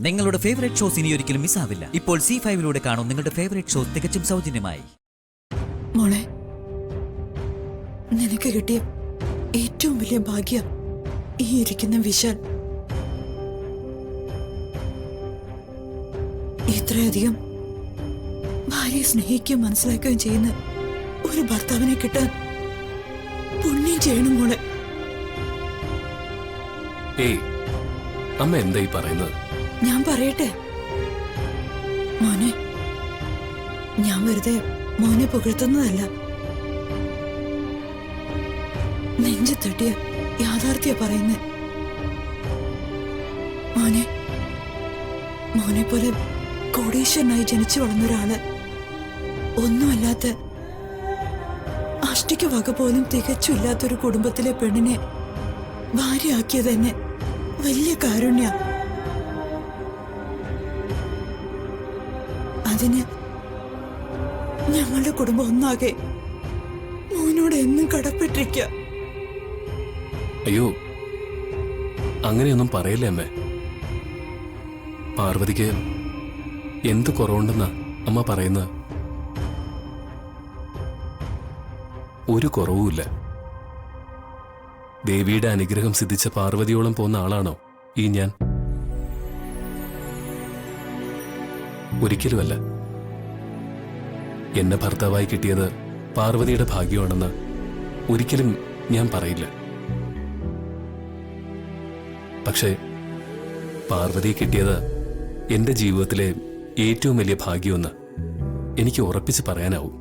നിങ്ങളുടെ favourite shows ഇനി ഒരിക്കലും മിസ്സാവില്ല. ഇപ്പോൾ C5 കാണും നിങ്ങളുടെ ഫേവറേറ്റ് ഷോസ് തികച്ചും സൗജന്യമായി. മോളെ, നിനക്ക് കിട്ടിയ ഏറ്റവും വലിയ ഭാഗ്യം ഈ ഇരിക്കുന്ന വിശാൽ. ഇത്രയധികം ഭാര്യയെ സ്നേഹിക്കുകയും മനസ്സിലാക്കുകയും ചെയ്യുന്ന ഒരു ഭർത്താവിനെ കിട്ടാൻ പുണ്യം ചെയ്യണം മോളെ. അമ്മ എന്തായി പറയുന്നത്? ഞാൻ പറയട്ടെ മോനെ, ഞാൻ വെറുതെ മോനെ പുകഴ്ത്തുന്നതല്ല. നെഞ്ചു തട്ടിയ യാഥാർത്ഥ്യ പറയുന്നേ. മോനെ മോനെ പോലെ കോടീശ്വരനായി ജനിച്ചു വളർന്നൊരാള്, ഒന്നുമല്ലാത്ത അഷ്ടിക്ക് വക പോലും തികച്ചില്ലാത്തൊരു കുടുംബത്തിലെ പെണ്ണിനെ ഭാര്യയാക്കിയത് തന്നെ വലിയ കാരുണ്യ. അതിന് ഞങ്ങളുടെ കുടുംബം ഒന്നാകെ മോനോട് എന്നും കടപ്പെട്ടിരിക്ക. അയ്യോ, അങ്ങനെയൊന്നും പറയില്ലേ അമ്മേ. പാർവതിക്ക് എന്ത് കുറവുണ്ടെന്നാ അമ്മ പറയുന്നത്? ഒരു കുറവുമില്ല. ദേവിയുടെ അനുഗ്രഹം സിദ്ധിച്ച പാർവതിയോളം പോകുന്ന ആളാണോ ഈ ഞാൻ? ഒരിക്കലുമല്ല. എന്നെ ഭർത്താവായി കിട്ടിയത് പാർവതിയുടെ ഭാഗ്യമാണെന്ന് ഒരിക്കലും ഞാൻ പറയില്ല. പക്ഷേ പാർവതിയെ കിട്ടിയത് എന്റെ ജീവിതത്തിലെ ഏറ്റവും വലിയ ഭാഗ്യമെന്ന് എനിക്ക് ഉറപ്പിച്ച് പറയാനാവും.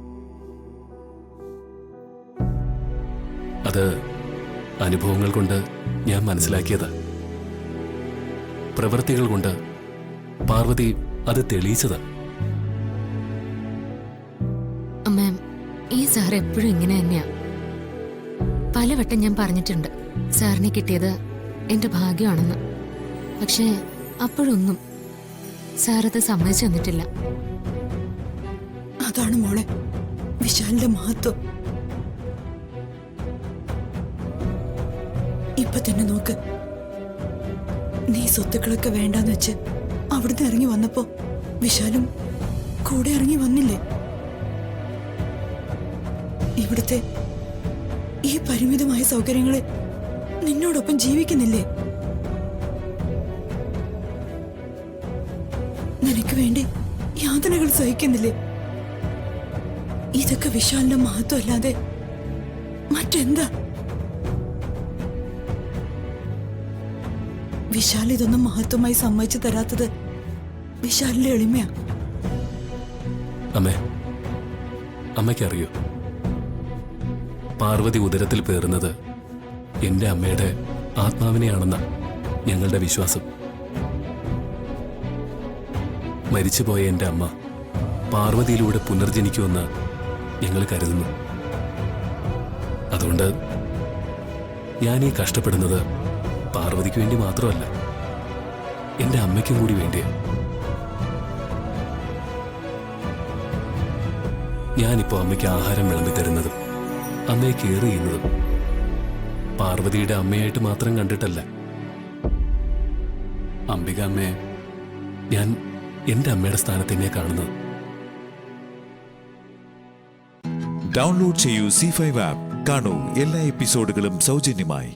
അത് അനുഭവങ്ങൾ കൊണ്ട് ഞാൻ മനസ്സിലാക്കിയത്. പ്രവൃത്തികൾ കൊണ്ട് പാർവതി അത് തെളിയിച്ചത്. അമ്മ, ഈ സാർ എപ്പോഴും ഇങ്ങനെ തന്നെയാ. പലവട്ടം ഞാൻ പറഞ്ഞിട്ടുണ്ട് സാറിനെ കിട്ടിയത് എന്റെ ഭാഗ്യമാണെന്ന്. പക്ഷേ അപ്പോഴൊന്നും സാറത് സമ്മതിച്ചു തന്നിട്ടില്ല. അതാണ് മോളെ വിശാലിന്റെ മഹത്വം. ഇപ്പൊ തന്നെ നോക്ക്, നീ സ്വത്തുക്കളൊക്കെ വേണ്ടാന്ന് വെച്ച് അവിടുന്ന് ഇറങ്ങി വന്നപ്പോ വിശാലും കൂടെ ഇറങ്ങി വന്നില്ലേ? ഇവിടുത്തെ ഈ പരിമിതമായ സൗകര്യങ്ങളെ നിന്നോടൊപ്പം ജീവിക്കുന്നില്ലേ? നിനക്ക് വേണ്ടി യാതനകൾ സഹിക്കുന്നില്ലേ? ഇതൊക്കെ വിശാലിന്റെ മഹത്വം അല്ലാതെ മറ്റെന്താ? വിശാൽ ഇതൊന്നും മഹത്വമായി സമ്മതിച്ചു തരാത്തത് വിശാലിന്റെ എളിമയാ. അമ്മയ്ക്കറിയോ, പാർവതി ഉദരത്തിൽ പേറുന്നത് എന്റെ അമ്മയുടെ ആത്മാവിനെയാണെന്ന ഞങ്ങളുടെ വിശ്വാസം. മരിച്ചുപോയ എന്റെ അമ്മ പാർവതിയിലൂടെ പുനർജനിക്കുമെന്ന് ഞങ്ങൾ കരുതുന്നു. അതുകൊണ്ട് ഞാൻ ഈ കഷ്ടപ്പെടുന്നത് പാർവതിക്ക് വേണ്ടി മാത്രമല്ല, എന്റെ അമ്മയ്ക്കും കൂടി വേണ്ടിയാ. ഞാനിപ്പോ അമ്മയ്ക്ക് ആഹാരം വിളമ്പി തരുന്നതും അമ്മയെ കെയർ ചെയ്യുന്നതും പാർവതിയുടെ അമ്മയായിട്ട് മാത്രം കണ്ടിട്ടല്ല. അംബിക അമ്മയെ ഞാൻ എന്റെ അമ്മയുടെ സ്ഥാനത്ത് തന്നെയാ കാണുന്നത്. ഡൗൺലോഡ് ചെയ്യൂ C5 ആപ്പ്. കാണൂ എല്ലാ എപ്പിസോഡുകളും സൗജന്യമായി.